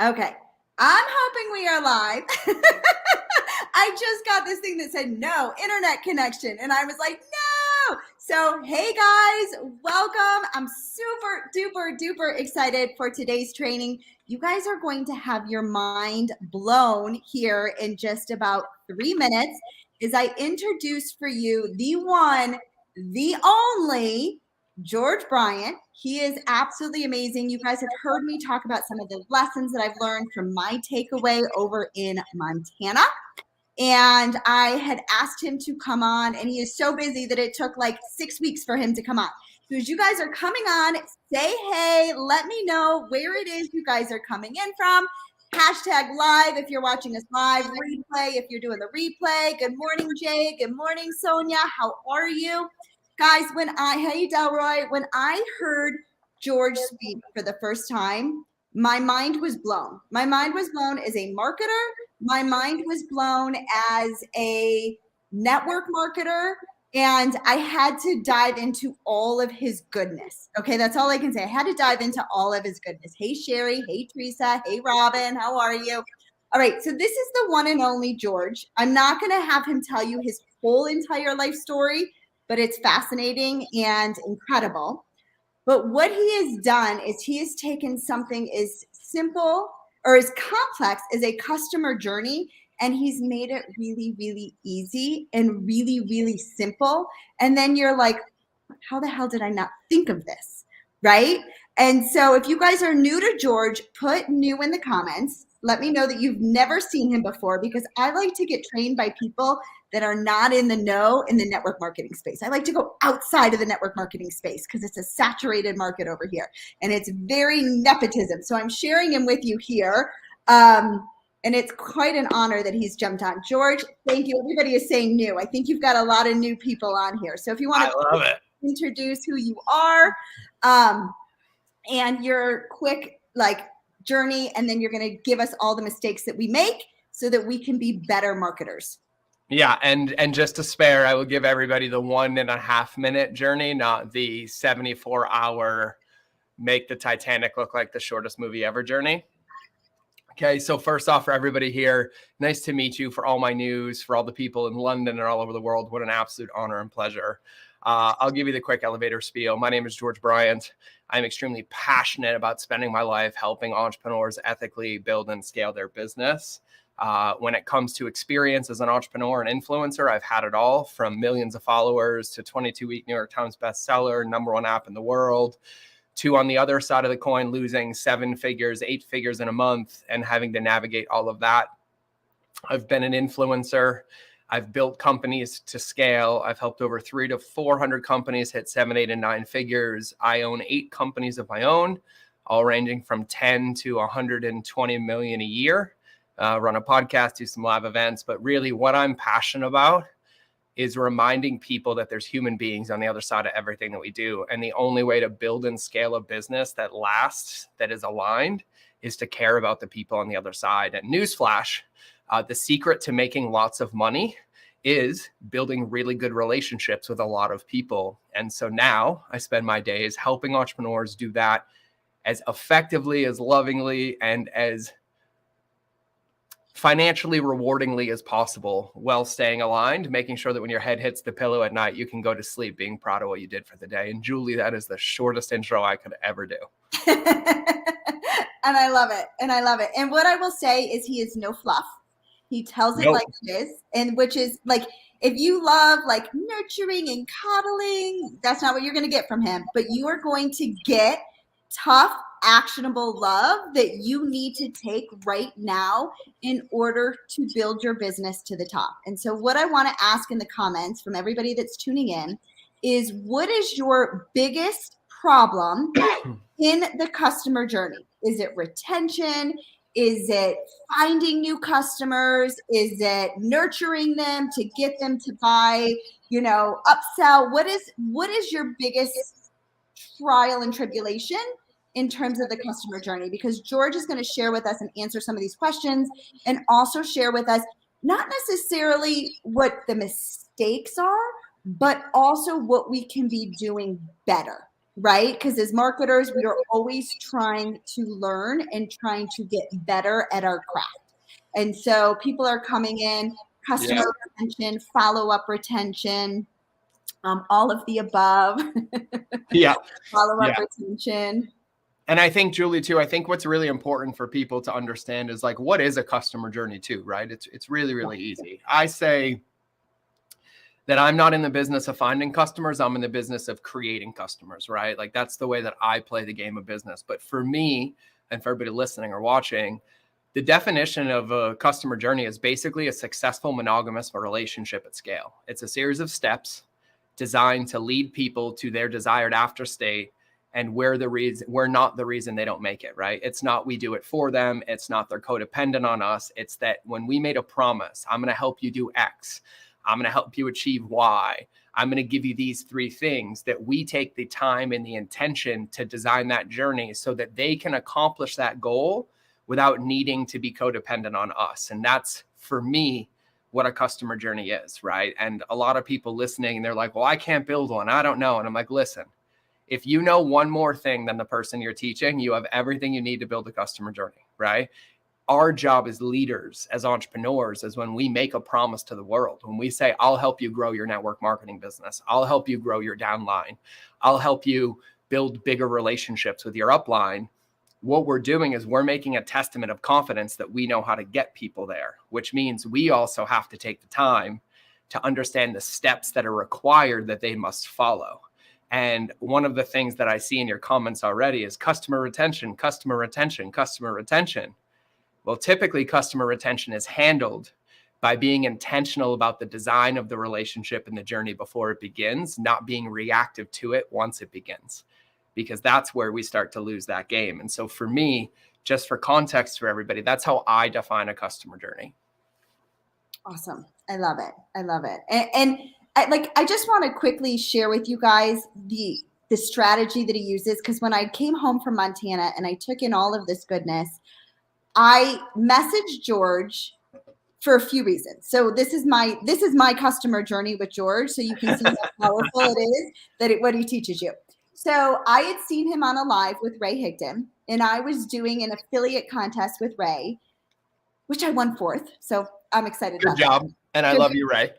Okay. I'm hoping we are live. I just got this thing that said no internet connection, and I was like, no. So, hey guys, welcome. I'm super duper duper excited for today's training. You guys are going to have your mind blown here in just about 3 minutes as I introduce for you the one, the only George Bryant. He is absolutely amazing. You guys have heard me talk about some of the lessons that I've learned from my takeaway over in Montana. And I had asked him to come on, and he is so busy that it took like 6 weeks for him to come on. So as you guys are coming on, say hey, let me know where it is you guys are coming in from. Hashtag live if you're watching us live, replay if you're doing the replay. Good morning, Jay. Good morning, Sonia. How are you? Guys, hey, Delroy, when I heard George speak for the first time, my mind was blown. My mind was blown as a marketer. My mind was blown as a network marketer. And I had to dive into all of his goodness. Okay, that's all I can say. I had to dive into all of his goodness. Hey, Sherry. Hey, Teresa. Hey, Robin. How are you? All right, so this is the one and only George. I'm not going to have him tell you his whole entire life story, but it's fascinating and incredible. But what he has done is he has taken something as simple or as complex as a customer journey, and he's made it really, really easy and really, really simple. And then you're like, how the hell did I not think of this? Right? And so if you guys are new to George, put new in the comments. Let me know that you've never seen him before, because I like to get trained by people that are not in the know in the network marketing space. I like to go outside of the network marketing space because it's a saturated market over here and it's very nepotism. So I'm sharing him with you here. And it's quite an honor that he's jumped on. George, thank you. Everybody is saying new. I think you've got a lot of new people on here. So if you want to introduce who you are and your quick journey, and then you're going to give us all the mistakes that we make so that we can be better marketers. Yeah, and just to spare, I will give everybody the 1.5 minute journey, not the 74-hour make the Titanic look like the shortest movie ever journey. Okay, so first off, for everybody here, nice to meet you. For all my news, for all the people in London and all over the world, what an absolute honor and pleasure. I'll give you the quick elevator spiel. My name is George Bryant. I'm extremely passionate about spending my life helping entrepreneurs ethically build and scale their business. When it comes to experience as an entrepreneur and influencer, I've had it all, from millions of followers to 22-week New York Times bestseller, #1 app in the world, to, on the other side of the coin, losing 7 figures, 8 figures in a month and having to navigate all of that. I've been an influencer. I've built companies to scale. I've helped over 300 to 400 companies hit 7, 8, and 9 figures. I own 8 companies of my own, all ranging from 10 to 120 million a year. Run a podcast, do some live events. But really what I'm passionate about is reminding people that there's human beings on the other side of everything that we do. And the only way to build and scale a business that lasts, that is aligned, is to care about the people on the other side. And newsflash, the secret to making lots of money is building really good relationships with a lot of people. And so now I spend my days helping entrepreneurs do that as effectively, as lovingly, and as financially rewardingly as possible, while staying aligned, making sure that when your head hits the pillow at night, you can go to sleep being proud of what you did for the day. And Julie, that is the shortest intro I could ever do. And I love it. And I love it. And what I will say is he is no fluff. He tells it like it is. And which is like, if you love like nurturing and coddling, that's not what you're going to get from him. But you are going to get tough, actionable love that you need to take right now in order to build your business to the top. And so what I want to ask in the comments from everybody that's tuning in is, what is your biggest problem in the customer journey? Is it retention? Is it finding new customers? Is it nurturing them to get them to buy, upsell? What is your biggest trial and tribulation in terms of the customer journey? Because George is going to share with us and answer some of these questions, and also share with us not necessarily what the mistakes are, but also what we can be doing better. right? Because as marketers, we are always trying to learn and trying to get better at our craft. And so people are coming in, customer retention, follow-up retention, all of the above, Yeah. follow-up retention. And I think, Julie, too, I think what's really important for people to understand is like, what is a customer journey too, right? It's really, really easy. I say that I'm not in the business of finding customers. I'm in the business of creating customers, right? Like that's the way that I play the game of business. But for me, and for everybody listening or watching, the definition of a customer journey is basically a successful monogamous relationship at scale. It's a series of steps designed to lead people to their desired after state. And we're not the reason they don't make it, right? It's not we do it for them. It's not they're codependent on us. It's that when we made a promise, I'm going to help you do X. I'm going to help you achieve Y. I'm going to give you these 3 things, that we take the time and the intention to design that journey so that they can accomplish that goal without needing to be codependent on us. And that's, for me, what a customer journey is, right? And a lot of people listening, they're like, well, I can't build one. I don't know. And I'm like, listen, if you know one more thing than the person you're teaching, you have everything you need to build a customer journey, right? Our job as leaders, as entrepreneurs, is when we make a promise to the world, when we say, I'll help you grow your network marketing business. I'll help you grow your downline. I'll help you build bigger relationships with your upline. What we're doing is we're making a testament of confidence that we know how to get people there, which means we also have to take the time to understand the steps that are required that they must follow. And one of the things that I see in your comments already is customer retention, customer retention, customer retention. Well, typically customer retention is handled by being intentional about the design of the relationship and the journey before it begins, not being reactive to it once it begins, because that's where we start to lose that game. And so for me, just for context for everybody, that's how I define a customer journey. Awesome. I love it. I love it. And I just want to quickly share with you guys the strategy that he uses, because when I came home from Montana and I took in all of this goodness, I messaged George for a few reasons. So this is my customer journey with George, so you can see how powerful it is what he teaches you. So I had seen him on a live with Ray Higdon, and I was doing an affiliate contest with Ray, which I won 4th. So I'm excited. Good job. And I love you, Ray.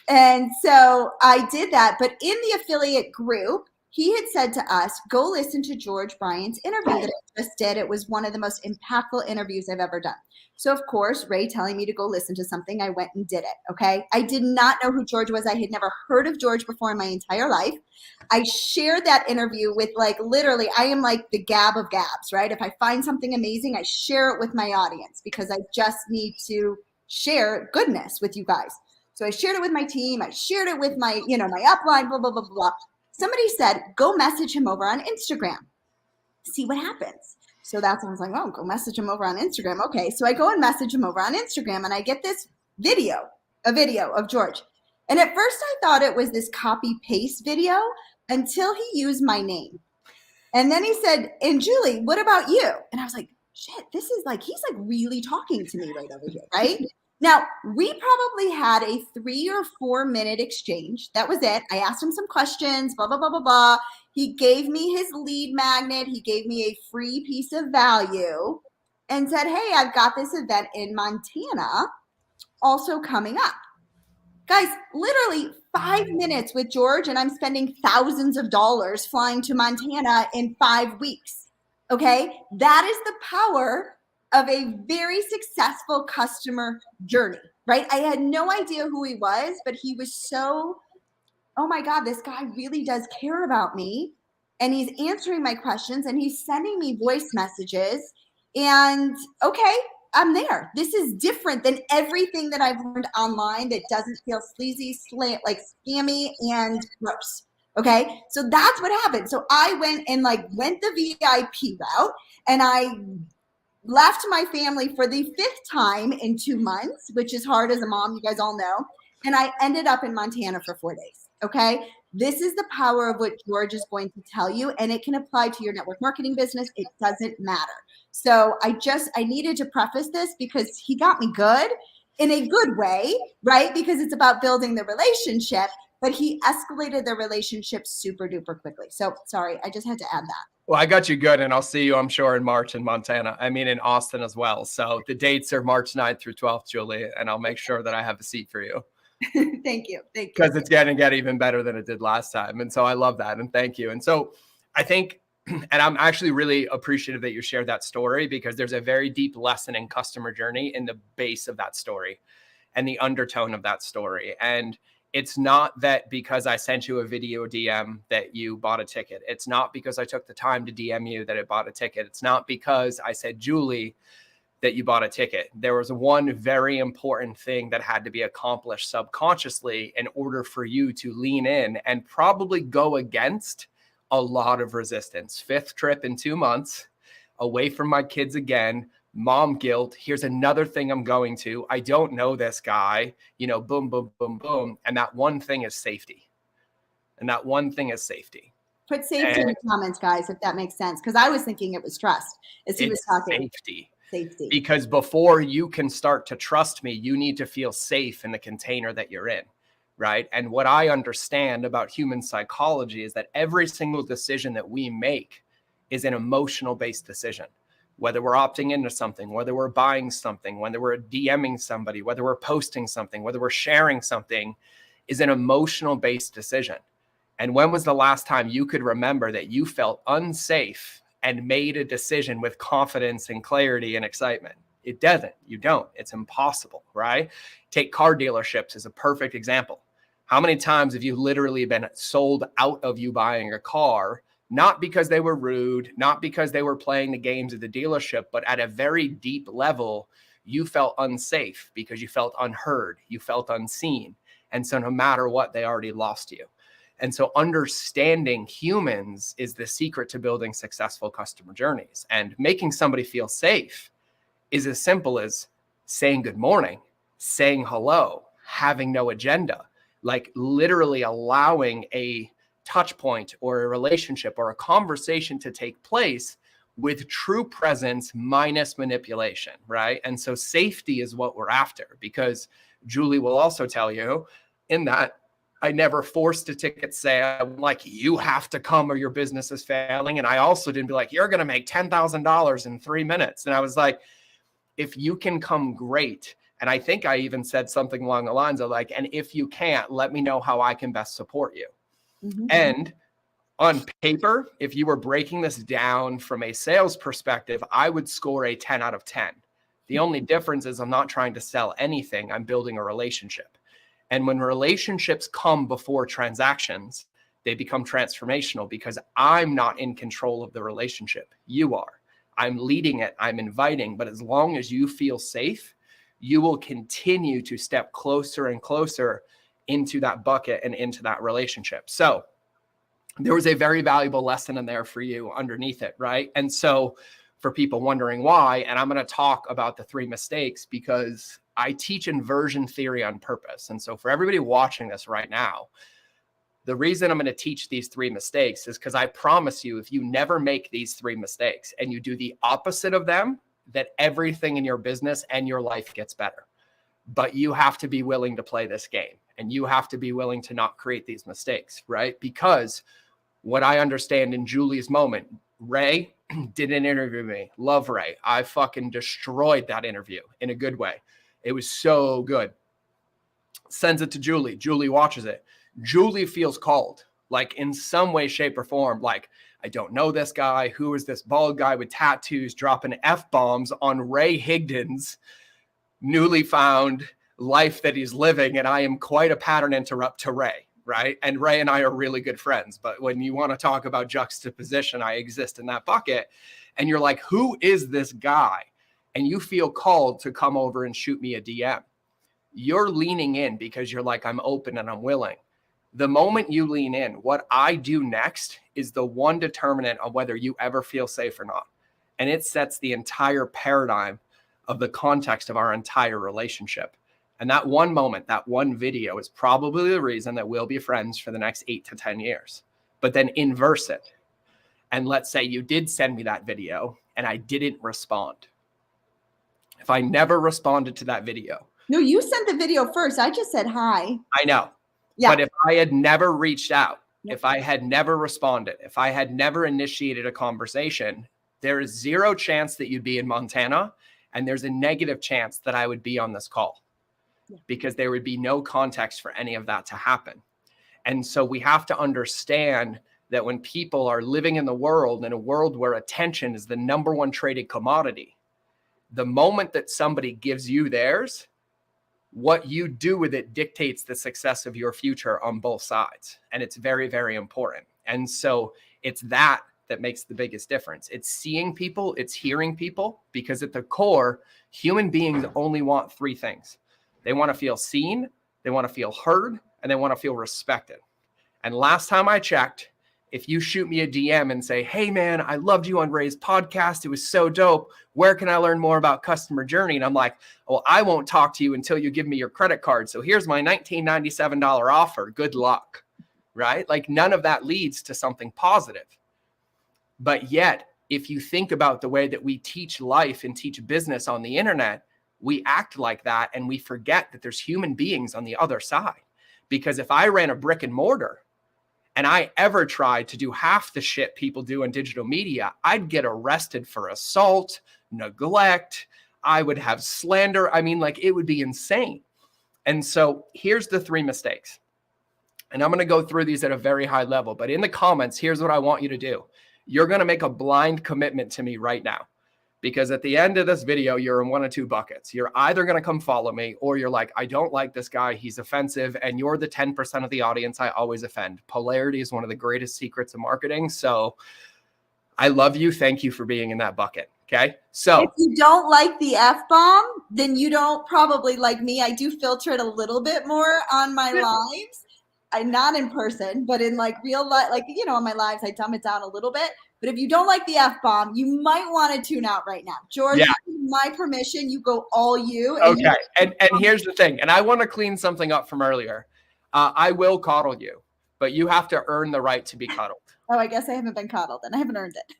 And so I did that. But in the affiliate group, he had said to us, go listen to George Bryant's interview that I just did. It was one of the most impactful interviews I've ever done. So, of course, Ray telling me to go listen to something, I went and did it, okay? I did not know who George was. I had never heard of George before in my entire life. I shared that interview with, like, literally, I am like the Gab of Gabs, right? If I find something amazing, I share it with my audience because I just need to share goodness with you guys. So I shared it with my team. I shared it with my, my upline, blah, blah, blah, blah. Somebody said, go message him over on Instagram. See what happens. So that's when I was like, oh, go message him over on Instagram. Okay. So I go and message him over on Instagram, and I get this video of George. And at first I thought it was this copy paste video until he used my name. And then he said, and Julie, what about you? And I was like, shit, this is like, he's like really talking to me right over here, right? Now, we probably had a 3 or 4 minute exchange. That was it. I asked him some questions, blah, blah, blah, blah, blah. He gave me his lead magnet. He gave me a free piece of value and said, hey, I've got this event in Montana also coming up. Guys, literally 5 minutes with George, and I'm spending thousands of dollars flying to Montana in 5 weeks. Okay? That is the power of a very successful customer journey, right? I had no idea who he was, but he was so, oh my God, this guy really does care about me. And he's answering my questions, and he's sending me voice messages. And okay, I'm there. This is different than everything that I've learned online that doesn't feel sleazy, like scammy and gross. Okay. So that's what happened. So I went the VIP route, and I left my family for the 5th time in 2 months, which is hard as a mom, you guys all know. And I ended up in Montana for 4 days. Okay. This is the power of what George is going to tell you, and it can apply to your network marketing business. It doesn't matter. So I needed to preface this because he got me good in a good way, right? Because it's about building the relationship. but he escalated the relationship super duper quickly. So sorry, I just had to add that. Well, I got you good, and I'll see you, I'm sure, in March in Montana. I mean, in Austin as well. So the dates are March 9th through 12th, Julie, and I'll make sure that I have a seat for you. Thank you. Because it's going to get even better than it did last time. And so I love that, and thank you. And so I think, and I'm actually really appreciative that you shared that story, because there's a very deep lesson in customer journey in the base of that story and the undertone of that story. And it's not that because I sent you a video DM that you bought a ticket. It's not because I took the time to DM you that it bought a ticket. It's not because I said, Julie, that you bought a ticket. There was one very important thing that had to be accomplished subconsciously in order for you to lean in and probably go against a lot of resistance. 5th trip in 2 months, away from my kids again, mom guilt. Here's another thing I'm going to. I don't know this guy, boom, boom, boom, boom. And that one thing is safety. Put safety in the comments, guys, if that makes sense. Because I was thinking it was trust as he was talking. Safety. Because before you can start to trust me, you need to feel safe in the container that you're in, right? And what I understand about human psychology is that every single decision that we make is an emotional-based decision. Whether we're opting into something, whether we're buying something, whether we're DMing somebody, whether we're posting something, whether we're sharing something, is an emotional-based decision. And when was the last time you could remember that you felt unsafe and made a decision with confidence and clarity and excitement? It doesn't. You don't. It's impossible, right? Take car dealerships as a perfect example. How many times have you literally been sold out of you buying a car? Not because they were rude, not because they were playing the games at the dealership, but at a very deep level, you felt unsafe because you felt unheard, you felt unseen. And so no matter what, they already lost you. And so understanding humans is the secret to building successful customer journeys. And making somebody feel safe is as simple as saying good morning, saying hello, having no agenda, like literally allowing a touch point or a relationship or a conversation to take place with true presence minus manipulation, right? And so safety is what we're after, because Julie will also tell you in that I never forced a ticket sale, like you have to come or your business is failing. And I also didn't be like, you're going to make $10,000 in 3 minutes. And I was like, if you can come, great. And I think I even said something along the lines of like, and if you can't, let me know how I can best support you. Mm-hmm. And on paper, if you were breaking this down from a sales perspective, I would score a 10 out of 10. The only difference is I'm not trying to sell anything. I'm building a relationship. And when relationships come before transactions, they become transformational because I'm not in control of the relationship. You are. I'm leading it. I'm inviting. But as long as you feel safe, you will continue to step closer and closer into that bucket and into that relationship. So there was a very valuable lesson in there for you underneath it, right? And so for people wondering why, and I'm going to talk about the 3 mistakes because I teach inversion theory on purpose. And so for everybody watching this right now, the reason I'm going to teach these 3 mistakes is because I promise you, if you never make these 3 mistakes and you do the opposite of them, that everything in your business and your life gets better. But you have to be willing to play this game, and you have to be willing to not create these mistakes, right? Because what I understand in Julie's moment, Ray did an interview with me. Love Ray. I fucking destroyed that interview in a good way. It was so good. Sends it to Julie. Julie watches it. Julie feels called, like in some way, shape, or form. Like, I don't know this guy. Who is this bald guy with tattoos dropping F-bombs on Ray Higdon's newly found life that he's living? And I am quite a pattern interrupt to Ray, right? And Ray and I are really good friends. But when you want to talk about juxtaposition, I exist in that bucket. And you're like, who is this guy? And you feel called to come over and shoot me a DM. You're leaning in because you're like, I'm open and I'm willing. The moment you lean in, what I do next is the one determinant of whether you ever feel safe or not. And it sets the entire paradigm of the context of our entire relationship. And that one moment, that one video is probably the reason that we'll be friends for the next 8 to 10 years. But then inverse it. And let's say you did send me that video and I didn't respond. If I never responded to that video. No, you sent the video first. I just said hi. I know. Yeah. But if I had never reached out, if I had never responded, if I had never initiated a conversation, there is zero chance that you'd be in Montana. And there's a negative chance that I would be on this call because there would be no context for any of that to happen. And so we have to understand that when people are living in a world where attention is the number one traded commodity, the moment that somebody gives you theirs, what you do with it dictates the success of your future on both sides. And it's very, very important. And so it's that makes the biggest difference. It's seeing people, it's hearing people, because at the core, human beings only want three things. They want to feel seen, they want to feel heard, and they want to feel respected. And last time I checked, if you shoot me a DM and say, hey man, I loved you on Ray's podcast, it was so dope, where can I learn more about customer journey? And I'm like, well, I won't talk to you until you give me your credit card. So here's my $1997 offer. Good luck, right? Like none of that leads to something positive. But yet, if you think about the way that we teach life and teach business on the internet, we act like that and we forget that there's human beings on the other side. Because if I ran a brick and mortar and I ever tried to do half the shit people do on digital media, I'd get arrested for assault, neglect. I would have slander. I mean, like it would be insane. And so here's the three mistakes. And I'm going to go through these at a very high level. But in the comments, here's what I want you to do. You're going to make a blind commitment to me right now, because at the end of this video, you're in one of two buckets. You're either going to come follow me, or you're like, I don't like this guy, he's offensive, and you're the 10% of the audience I always offend. Polarity is one of the greatest secrets of marketing. So I love you. Thank you for being in that bucket. Okay. So if you don't like the F-bomb, then you don't probably like me. I do filter it a little bit more on my lives. I'm not in person, but in like real life, like, you know, on my lives, I dumb it down a little bit. But if you don't like the F-bomb, you might want to tune out right now. George, my permission, you go all you. Okay. And here's the thing. And I want to clean something up from earlier. I will coddle you, but you have to earn the right to be cuddled. Oh, I guess I haven't been coddled and I haven't earned it.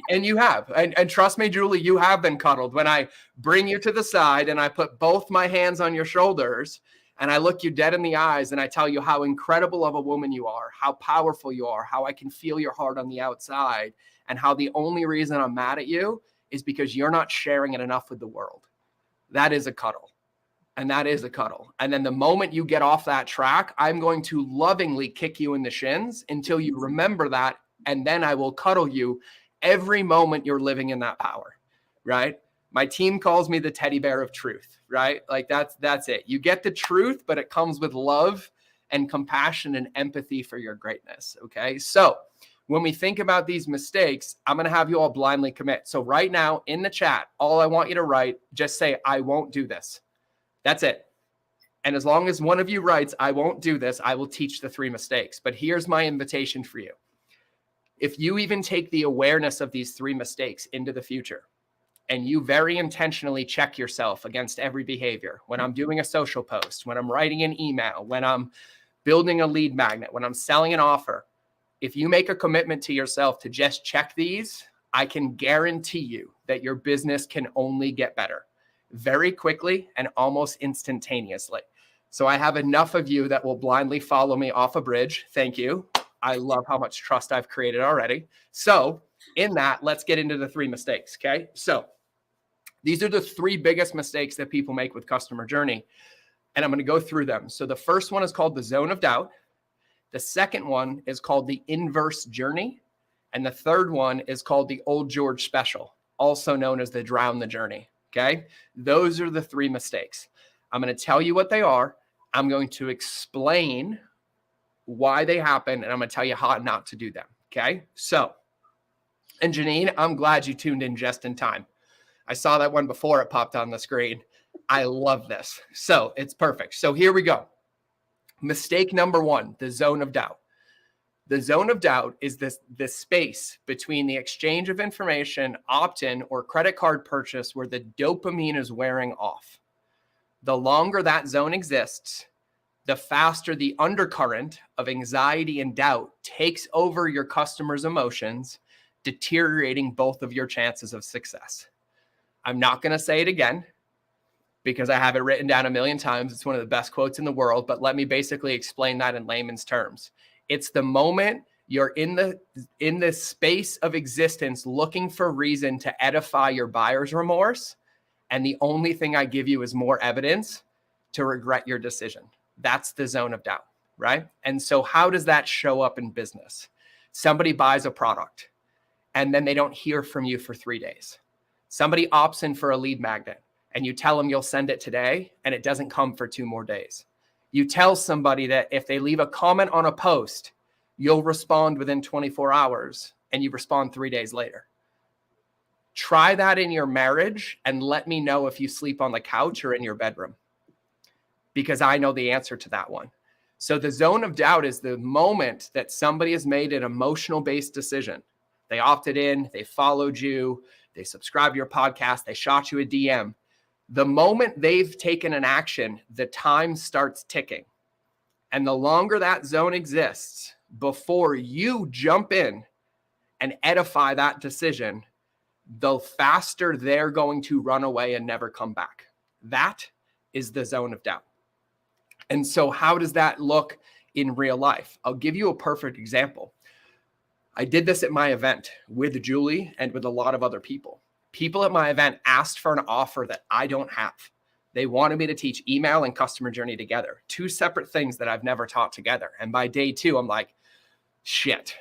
And you have. And trust me, Julie, you have been cuddled. When I bring you to the side and I put both my hands on your shoulders and I look you dead in the eyes and I tell you how incredible of a woman you are, how powerful you are, how I can feel your heart on the outside, and how the only reason I'm mad at you is because you're not sharing it enough with the world. That is a cuddle. And that is a cuddle. And then the moment you get off that track, I'm going to lovingly kick you in the shins until you remember that. And then I will cuddle you every moment you're living in that power, right? My team calls me the teddy bear of truth, right? Like that's it. You get the truth, but it comes with love and compassion and empathy for your greatness, okay? So when we think about these mistakes, I'm going to have you all blindly commit. So right now in the chat, all I want you to write, just say, I won't do this. That's it. And as long as one of you writes, I won't do this, I will teach the three mistakes. But here's my invitation for you. If you even take the awareness of these three mistakes into the future, and you very intentionally check yourself against every behavior, when I'm doing a social post, when I'm writing an email, when I'm building a lead magnet, when I'm selling an offer, if you make a commitment to yourself to just check these, I can guarantee you that your business can only get better very quickly and almost instantaneously. So I have enough of you that will blindly follow me off a bridge. Thank you. I love how much trust I've created already. So in that, let's get into the three mistakes. Okay. So these are the three biggest mistakes that people make with customer journey. And I'm going to go through them. So the first one is called the zone of doubt. The second one is called the inverse journey. And the third one is called the Old George special, also known as the drown the journey. Okay. Those are the three mistakes. I'm going to tell you what they are. I'm going to explain why they happen, and I'm going to tell you how not to do them. Okay. So, and Janine, I'm glad you tuned in just in time. I saw that one before it popped on the screen. I love this. So it's perfect. So here we go. Mistake number one, the zone of doubt. The zone of doubt is this space between the exchange of information, opt-in, or credit card purchase where the dopamine is wearing off. The longer that zone exists, the faster the undercurrent of anxiety and doubt takes over your customers' emotions, deteriorating both of your chances of success. I'm not going to say it again. because I have it written down a million times. It's one of the best quotes in the world, but let me basically explain that in layman's terms. It's the moment you're in the space of existence looking for reason to edify your buyer's remorse, and the only thing I give you is more evidence to regret your decision. That's the zone of doubt, right? And so how does that show up in business? Somebody buys a product and then they don't hear from you for 3 days. Somebody opts in for a lead magnet and you tell them you'll send it today and it doesn't come for 2 more days. You tell somebody that if they leave a comment on a post, you'll respond within 24 hours and you respond 3 days later. Try that in your marriage and let me know if you sleep on the couch or in your bedroom, because I know the answer to that one. So the zone of doubt is the moment that somebody has made an emotional-based decision. They opted in, they followed you, they subscribed to your podcast, they shot you a DM. The moment they've taken an action, the time starts ticking. And the longer that zone exists before you jump in and edify that decision, the faster they're going to run away and never come back. That is the zone of doubt. And so how does that look in real life? I'll give you a perfect example. I did this at my event with Julie and with a lot of other people. People at my event asked for an offer that I don't have. They wanted me to teach email and customer journey together, 2 separate things that I've never taught together. And by day 2, I'm like, shit,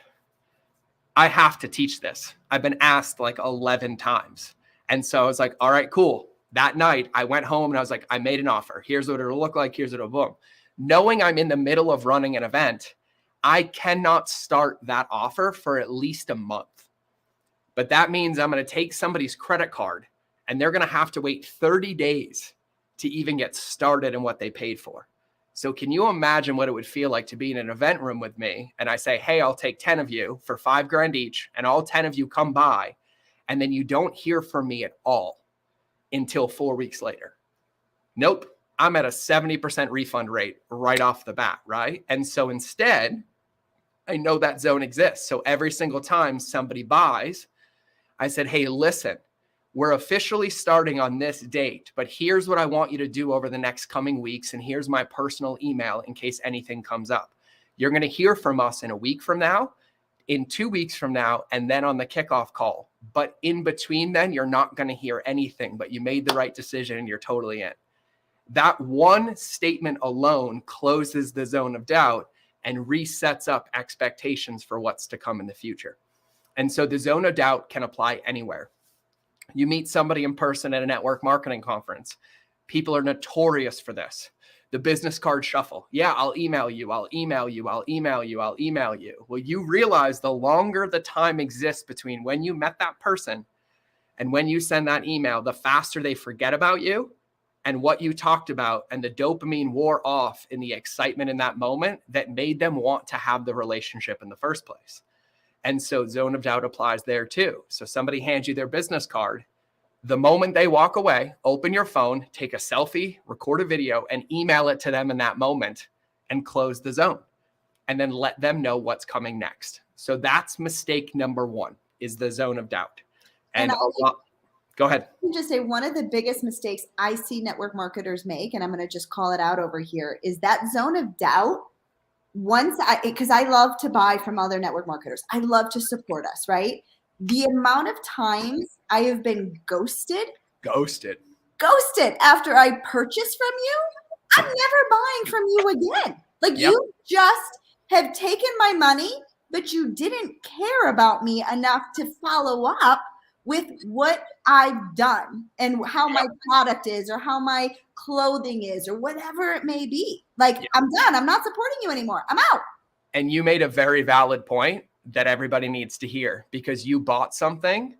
I have to teach this. I've been asked like 11 times. And so I was like, all right, cool. That night I went home and I was like, I made an offer. Here's what it'll look like. Here's what it'll boom. Knowing I'm in the middle of running an event, I cannot start that offer for at least a month. But that means I'm going to take somebody's credit card and they're going to have to wait 30 days to even get started in what they paid for. So can you imagine what it would feel like to be in an event room with me and I say, hey, I'll take 10 of you for $5,000 each and all 10 of you come by and then you don't hear from me at all until 4 weeks later. Nope. I'm at a 70% refund rate right off the bat, right? And so instead, I know that zone exists. So every single time somebody buys, I said, hey, listen, we're officially starting on this date, but here's what I want you to do over the next coming weeks. And here's my personal email in case anything comes up. You're going to hear from us in a week from now, in 2 weeks from now, and then on the kickoff call. But in between then, you're not going to hear anything, but you made the right decision and you're totally in. That one statement alone closes the zone of doubt and resets up expectations for what's to come in the future. And so the zone of doubt can apply anywhere. You meet somebody in person at a network marketing conference. People are notorious for this. The business card shuffle. Yeah, I'll email you. I'll email you. I'll email you. I'll email you. Well, you realize the longer the time exists between when you met that person and when you send that email, the faster they forget about you and what you talked about, and the dopamine wore off in the excitement in that moment that made them want to have the relationship in the first place. And so zone of doubt applies there too. So somebody hands you their business card. The moment they walk away, open your phone, take a selfie, record a video, and email it to them in that moment and close the zone. And then let them know what's coming next. So that's mistake number 1, is the zone of doubt. And go ahead. I can just say one of the biggest mistakes I see network marketers make, and I'm going to just call it out over here, is that zone of doubt. Because I love to buy from other network marketers. I love to support us, right? The amount of times I have been ghosted after I purchase from you, I'm never buying from you again. Like, yep. You just have taken my money, but you didn't care about me enough to follow up with what I've done and how my product is or how my clothing is or whatever it may be. Like, I'm done. I'm not supporting you anymore. I'm out. And you made a very valid point that everybody needs to hear, because you bought something,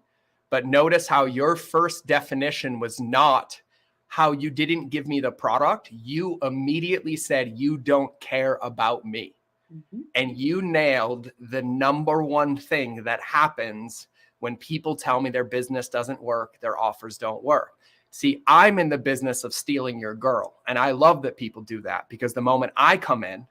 but notice how your first definition was not how you didn't give me the product. You immediately said, you don't care about me. Mm-hmm. And you nailed the number one thing that happens when people tell me their business doesn't work, their offers don't work. See, I'm in the business of stealing your girl. And I love that people do that, because the moment I come in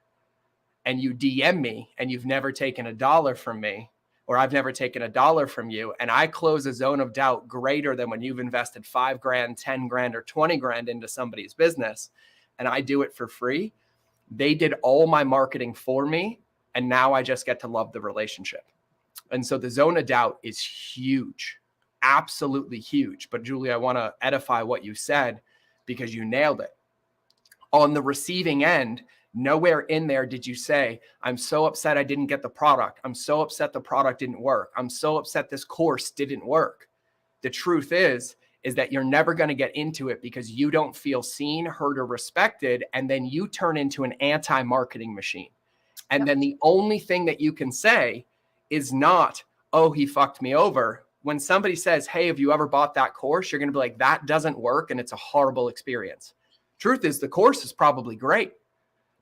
and you DM me and you've never taken $1 from me, or I've never taken $1 from you, and I close a zone of doubt greater than when you've invested $5 grand, 10 grand, or 20 grand into somebody's business, and I do it for free, they did all my marketing for me, and now I just get to love the relationship. And so the zone of doubt is huge, absolutely huge. But Julie, I want to edify what you said because you nailed it. On the receiving end, nowhere in there did you say, I'm so upset I didn't get the product. I'm so upset the product didn't work. I'm so upset this course didn't work. The truth is that you're never going to get into it because you don't feel seen, heard, or respected. And then you turn into an anti-marketing machine. And then the only thing that you can say is not, oh, he fucked me over. When somebody says, hey, have you ever bought that course? You're going to be like, that doesn't work. And it's a horrible experience. Truth is, the course is probably great,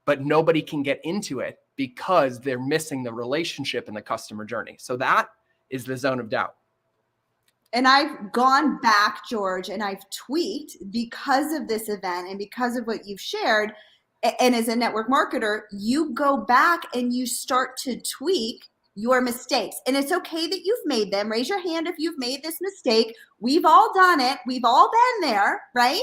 but nobody can get into it because they're missing the relationship in the customer journey. So that is the zone of doubt. And I've gone back, George, and I've tweaked because of this event and because of what you've shared. And as a network marketer, you go back and you start to tweak your mistakes. And it's okay that you've made them. Raise your hand if you've made this mistake. We've all done it. We've all been there, right?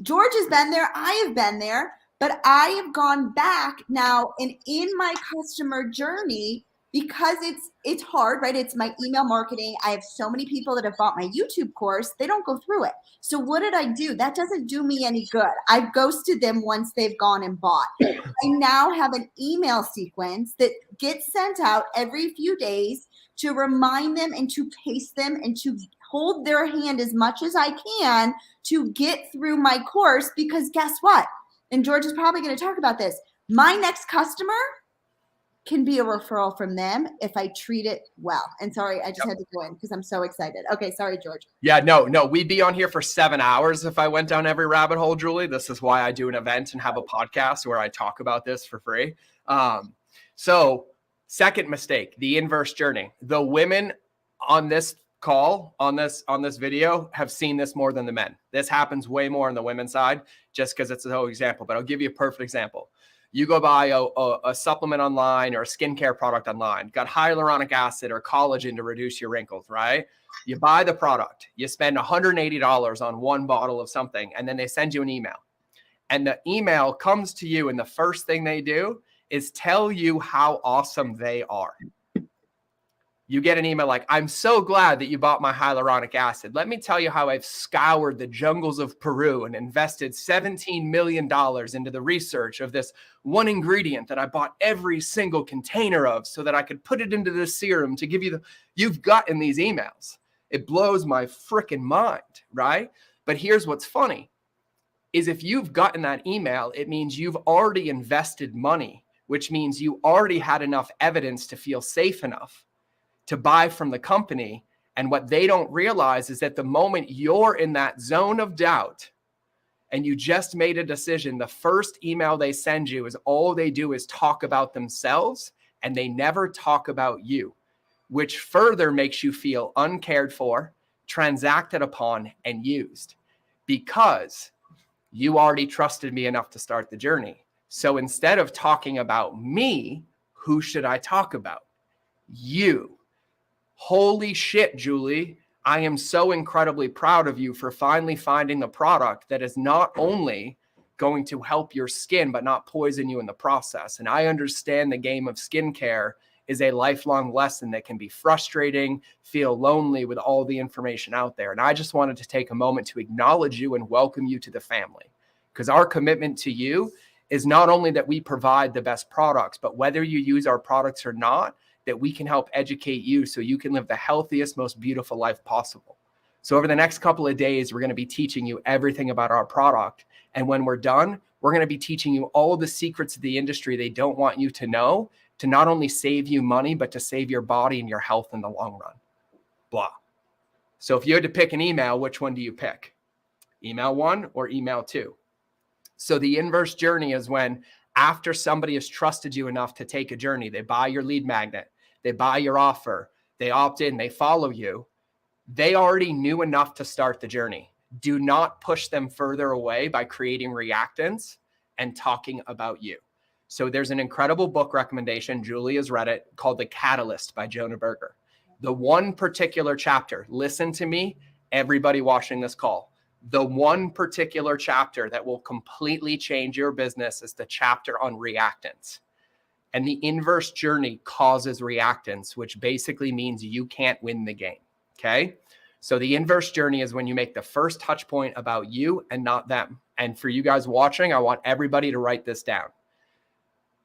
George has been there. I have been there. But I have gone back now and in my customer journey, because it's hard, right? It's my email marketing. I have so many people that have bought my YouTube course. They don't go through it. So what did I do? That doesn't do me any good. I've ghosted them once they've gone and bought. I now have an email sequence that gets sent out every few days to remind them and to pace them and to hold their hand as much as I can to get through my course. Because guess what? And George is probably going to talk about this. My next customer can be a referral from them if I treat it well. And sorry, I just had to go in because I'm so excited. Okay, sorry, George. Yeah, no, we'd be on here for 7 hours if I went down every rabbit hole, Julie. This is why I do an event and have a podcast where I talk about this for free. So second mistake, the inverse journey. The women on this call, on this video, have seen this more than the men. This happens way more on the women's side just because it's a whole example, but I'll give you a perfect example. You go buy a supplement online or a skincare product online, got hyaluronic acid or collagen to reduce your wrinkles, right? You buy the product, you spend $180 on one bottle of something, and then they send you an email. And the email comes to you, and the first thing they do is tell you how awesome they are. You get an email like, I'm so glad that you bought my hyaluronic acid. Let me tell you how I've scoured the jungles of Peru and invested $17 million into the research of this one ingredient that I bought every single container of so that I could put it into this serum to give you you've gotten these emails. It blows my freaking mind, right? But here's what's funny is if you've gotten that email, it means you've already invested money, which means you already had enough evidence to feel safe enough to buy from the company. And what they don't realize is that the moment you're in that zone of doubt and you just made a decision, the first email they send you is all they do is talk about themselves and they never talk about you, which further makes you feel uncared for, transacted upon, and used because you already trusted me enough to start the journey. So instead of talking about me, who should I talk about? You. Holy shit, Julie. I am so incredibly proud of you for finally finding the product that is not only going to help your skin, but not poison you in the process. And I understand the game of skincare is a lifelong lesson that can be frustrating, feel lonely with all the information out there. And I just wanted to take a moment to acknowledge you and welcome you to the family, because our commitment to you is not only that we provide the best products, but whether you use our products or not, that we can help educate you so you can live the healthiest, most beautiful life possible. So over the next couple of days, we're going to be teaching you everything about our product. And when we're done, we're going to be teaching you all the secrets of the industry they don't want you to know, to not only save you money, but to save your body and your health in the long run. Blah. So if you had to pick an email, which one do you pick? Email 1 or email 2? So the inverse journey is when after somebody has trusted you enough to take a journey, they buy your lead magnet, they buy your offer, they opt in, they follow you. They already knew enough to start the journey. Do not push them further away by creating reactants and talking about you. So there's an incredible book recommendation, Julie has read it, called The Catalyst by Jonah Berger. The one particular chapter, listen to me, everybody watching this call. The one particular chapter that will completely change your business is the chapter on reactance. And the inverse journey causes reactance, which basically means you can't win the game. Okay. So the inverse journey is when you make the first touch point about you and not them. And for you guys watching, I want everybody to write this down.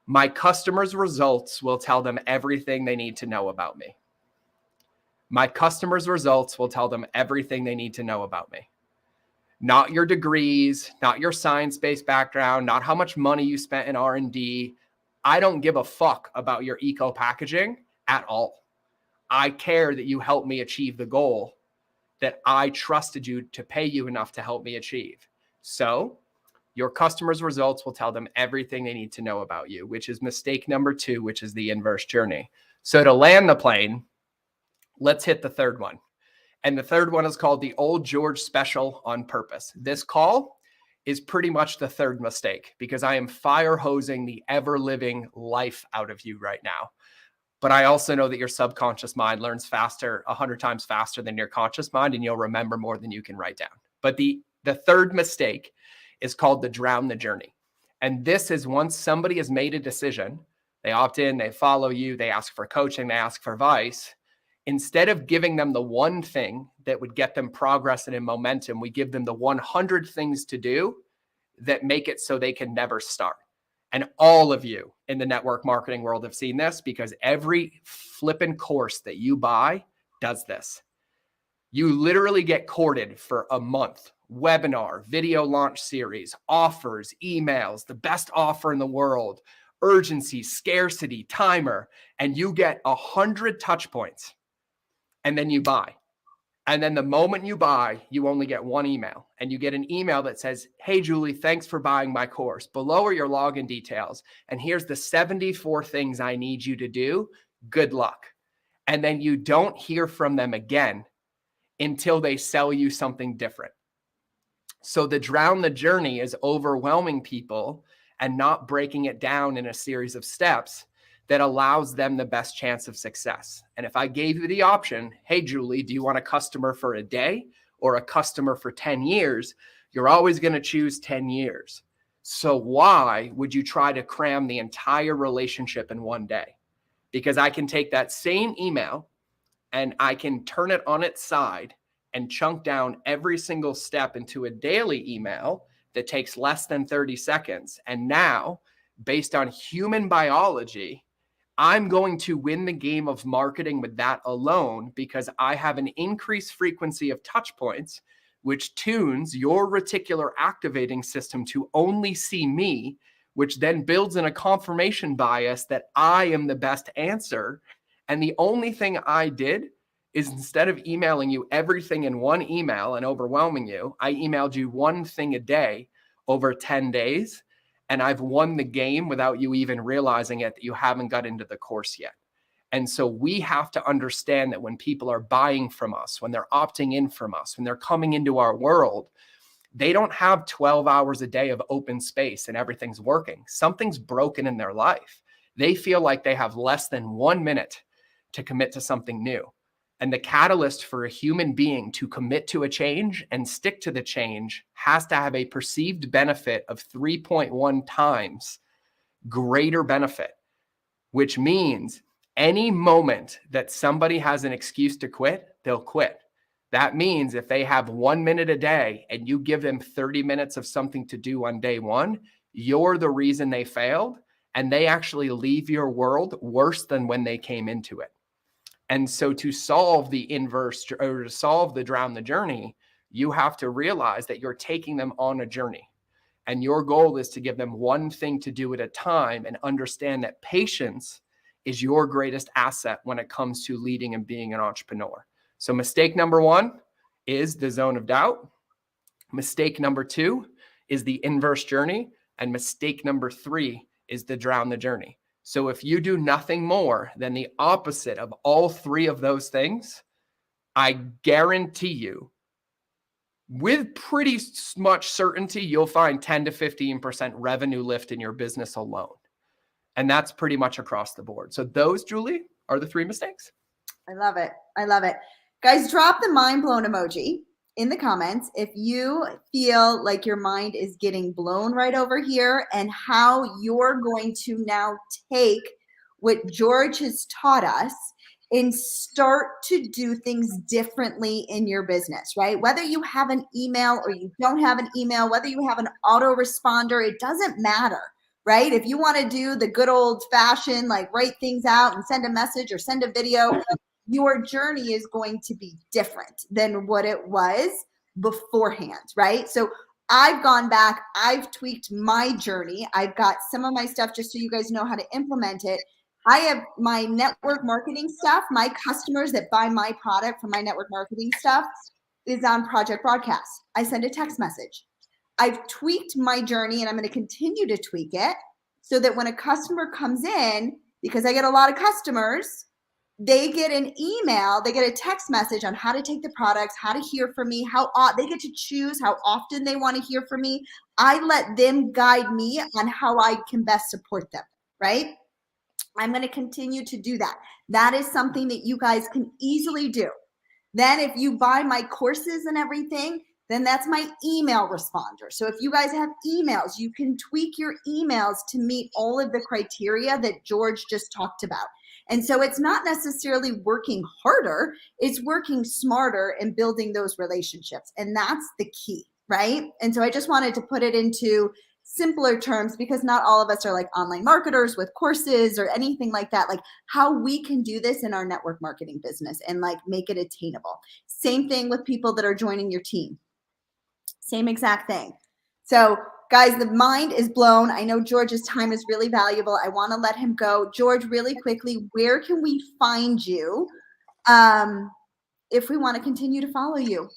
My customers' results will tell them everything they need to know about me. My customers' results will tell them everything they need to know about me. Not your degrees, not your science-based background, not how much money you spent in R&D. I don't give a fuck about your eco packaging at all. I care that you help me achieve the goal that I trusted you to pay you enough to help me achieve. So your customers' results will tell them everything they need to know about you, which is mistake number 2, which is the inverse journey. So to land the plane, let's hit the third one. And the third one is called the Old George Special on Purpose. This call is pretty much the third mistake because I am fire hosing the ever living life out of you right now. But I also know that your subconscious mind learns faster, 100 times faster than your conscious mind, and you'll remember more than you can write down. But the third mistake is called the drown the journey. And this is once somebody has made a decision, they opt in, they follow you, they ask for coaching, they ask for advice. Instead of giving them the one thing that would get them progress and in momentum, we give them the 100 things to do that make it so they can never start. And all of you in the network marketing world have seen this because every flipping course that you buy does this. You literally get courted for a month, webinar, video launch series, offers, emails, the best offer in the world, urgency, scarcity, timer, and you get 100 touch points. And then you buy. And then the moment you buy, you only get one email. And you get an email that says, hey, Julie, thanks for buying my course. Below are your login details. And here's the 74 things I need you to do. Good luck. And then you don't hear from them again until they sell you something different. So the drown the journey is overwhelming people and not breaking it down in a series of steps that allows them the best chance of success. And if I gave you the option, hey, Julie, do you want a customer for a day or a customer for 10 years? You're always going to choose 10 years. So why would you try to cram the entire relationship in one day? Because I can take that same email and I can turn it on its side and chunk down every single step into a daily email that takes less than 30 seconds. And now, based on human biology, I'm going to win the game of marketing with that alone because I have an increased frequency of touch points, which tunes your reticular activating system to only see me, which then builds in a confirmation bias that I am the best answer. And the only thing I did is instead of emailing you everything in one email and overwhelming you, I emailed you one thing a day over 10 days. And I've won the game without you even realizing it, that you haven't got into the course yet. And so we have to understand that when people are buying from us, when they're opting in from us, when they're coming into our world, they don't have 12 hours a day of open space and everything's working. Something's broken in their life. They feel like they have less than 1 minute to commit to something new. And the catalyst for a human being to commit to a change and stick to the change has to have a perceived benefit of 3.1 times greater benefit, which means any moment that somebody has an excuse to quit, they'll quit. That means if they have 1 minute a day and you give them 30 minutes of something to do on day one, you're the reason they failed, and they actually leave your world worse than when they came into it. And so to solve the inverse or to solve the drown the journey, you have to realize that you're taking them on a journey. And your goal is to give them one thing to do at a time and understand that patience is your greatest asset when it comes to leading and being an entrepreneur. So mistake number 1 is the zone of doubt. Mistake number 2 is the inverse journey. And mistake number 3 is the drown the journey. So if you do nothing more than the opposite of all 3 of those things, I guarantee you, with pretty much certainty, you'll find 10 to 15% revenue lift in your business alone. And that's pretty much across the board. So those, Julie, are the 3 mistakes. I love it. I love it. Guys, drop the mind blown emoji in the comments if you feel like your mind is getting blown right over here and how you're going to now take what George has taught us and start to do things differently in your business, right? Whether you have an email or you don't have an email, whether you have an autoresponder, it doesn't matter, right? If you want to do the good old fashioned, like write things out and send a message or send a video, your journey is going to be different than what it was beforehand, right? So I've gone back, I've tweaked my journey. I've got some of my stuff just so you guys know how to implement it. I have my network marketing stuff. My customers that buy my product from my network marketing stuff is on Project Broadcast. I send a text message. I've tweaked my journey and I'm going to continue to tweak it so that when a customer comes in, because I get a lot of customers, they get an email, they get a text message on how to take the products, how to hear from me, how they get to choose how often they want to hear from me. I let them guide me on how I can best support them, right? I'm going to continue to do that. That is something that you guys can easily do. Then if you buy my courses and everything, then that's my email responder. So if you guys have emails, you can tweak your emails to meet all of the criteria that George just talked about. And so it's not necessarily working harder, it's working smarter and building those relationships. And that's the key, right? And so I just wanted to put it into simpler terms because not all of us are like online marketers with courses or anything like that. Like how we can do this in our network marketing business and like make it attainable. Same thing with people that are joining your team. Same exact thing. So guys, the mind is blown. I know George's time is really valuable. I want to let him go. George, really quickly, where can we find you if we want to continue to follow you?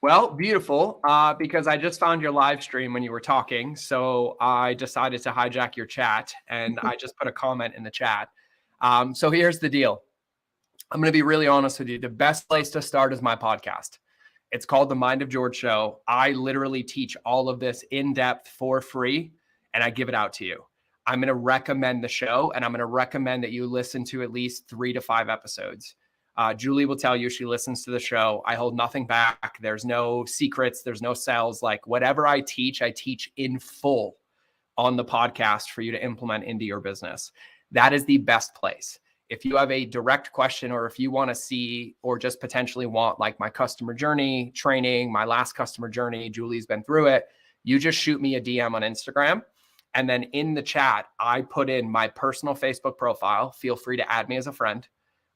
Well, beautiful, because I just found your live stream when you were talking. So I decided to hijack your chat and I just put a comment in the chat. So here's the deal. I'm going to be really honest with you. The best place to start is my podcast. It's called The Mind of George Show. I literally teach all of this in depth for free and I give it out to you. I'm going to recommend the show and I'm going to recommend that you listen to at least 3 to 5 episodes. Julie will tell you she listens to the show. I hold nothing back. There's no secrets. There's no sales. Like whatever I teach in full on the podcast for you to implement into your business. That is the best place. If you have a direct question or if you want to see or just potentially want like my customer journey training, my last customer journey, Julie's been through it, you just shoot me a DM on Instagram. And then in the chat, I put in my personal Facebook profile. Feel free to add me as a friend.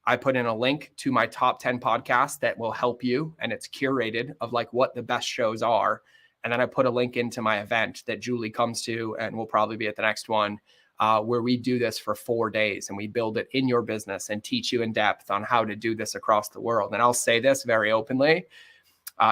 I put in a link to my top 10 podcasts that will help you. And it's curated of like what the best shows are. And then I put a link into my event that Julie comes to and will probably be at the next one where we do this for 4 days and we build it in your business and teach you in depth on how to do this across the world. And I'll say this very openly.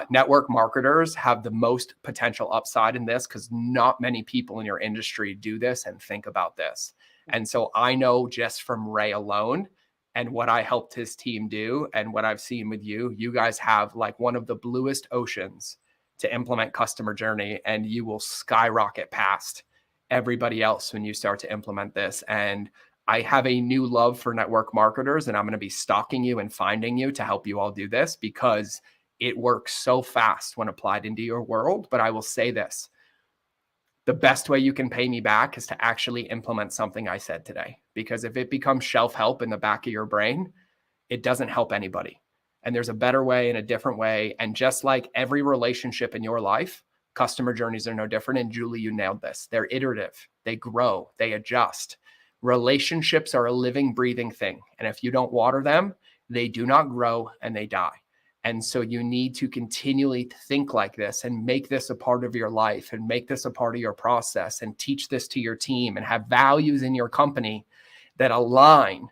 Network marketers have the most potential upside in this because not many people in your industry do this and think about this. And so I know just from Ray alone, and what I helped his team do and what I've seen with you, you guys have like one of the bluest oceans to implement customer journey and you will skyrocket past everybody else when you start to implement this. And I have a new love for network marketers and I'm going to be stalking you and finding you to help you all do this because it works so fast when applied into your world. But I will say this. The best way you can pay me back is to actually implement something I said today. Because if it becomes shelf help in the back of your brain, it doesn't help anybody. And there's a better way and a different way. And just like every relationship in your life, customer journeys are no different. And Julie, you nailed this. They're iterative. They grow. They adjust. Relationships are a living, breathing thing. And if you don't water them, they do not grow and they die. And so you need to continually think like this and make this a part of your life and make this a part of your process and teach this to your team and have values in your company that align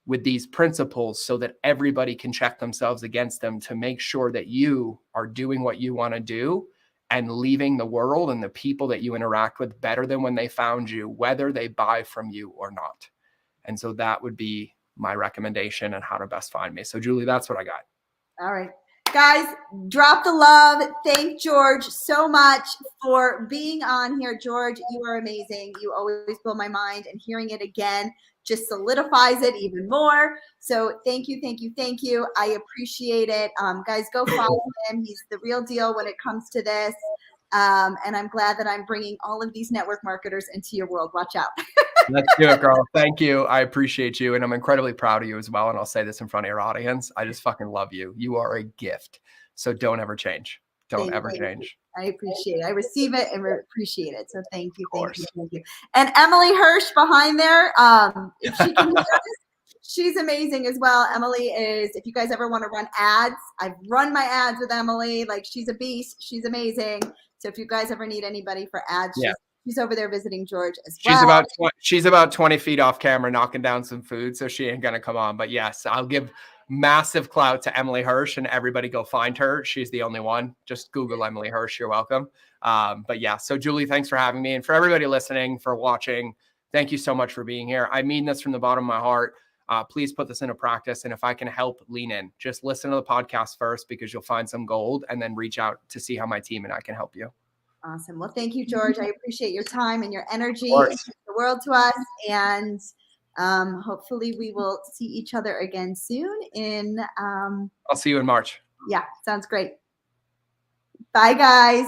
with these principles so that everybody can check themselves against them to make sure that you are doing what you want to do and leaving the world and the people that you interact with better than when they found you, whether they buy from you or not. And so that would be my recommendation on how to best find me. So Julie, that's what I got. All right. Guys, drop the love. Thank George so much for being on here. George, you are amazing. You always blow my mind and hearing it again. just solidifies it even more. So thank you, thank you, thank you. I appreciate it. Guys, go follow him. He's the real deal when it comes to this. And I'm glad that I'm bringing all of these network marketers into your world. Watch out. Let's do it, girl. Thank you. I appreciate you. And I'm incredibly proud of you as well. And I'll say this in front of your audience. I just fucking love you. You are a gift. So don't ever change. Don't ever change. I appreciate it. I receive it and appreciate it. So thank you, thank you, thank you. And Emily Hirsch behind there, if she can hear this, she's amazing as well. Emily is, if you guys ever want to run ads, I've run my ads with Emily. Like, she's a beast. She's amazing. So if you guys ever need anybody for ads, she's over there visiting George as well. She's about 20 feet off camera knocking down some food, so she ain't gonna come on. But yes, I'll give massive clout to Emily Hirsch, and everybody go find her. She's the only one. Just Google Emily Hirsch. You're welcome. But yeah, so Julie, thanks for having me. And for everybody listening, for watching, thank you so much for being here. I mean this from the bottom of my heart. Please put this into practice. And if I can help, lean in. Just listen to the podcast first, because you'll find some gold, and then reach out to see how my team and I can help you. Awesome. Well, thank you, George. I appreciate your time and your energy. It means the world to us. And hopefully we will see each other again soon. I'll see you in March. Yeah, sounds great. Bye, guys.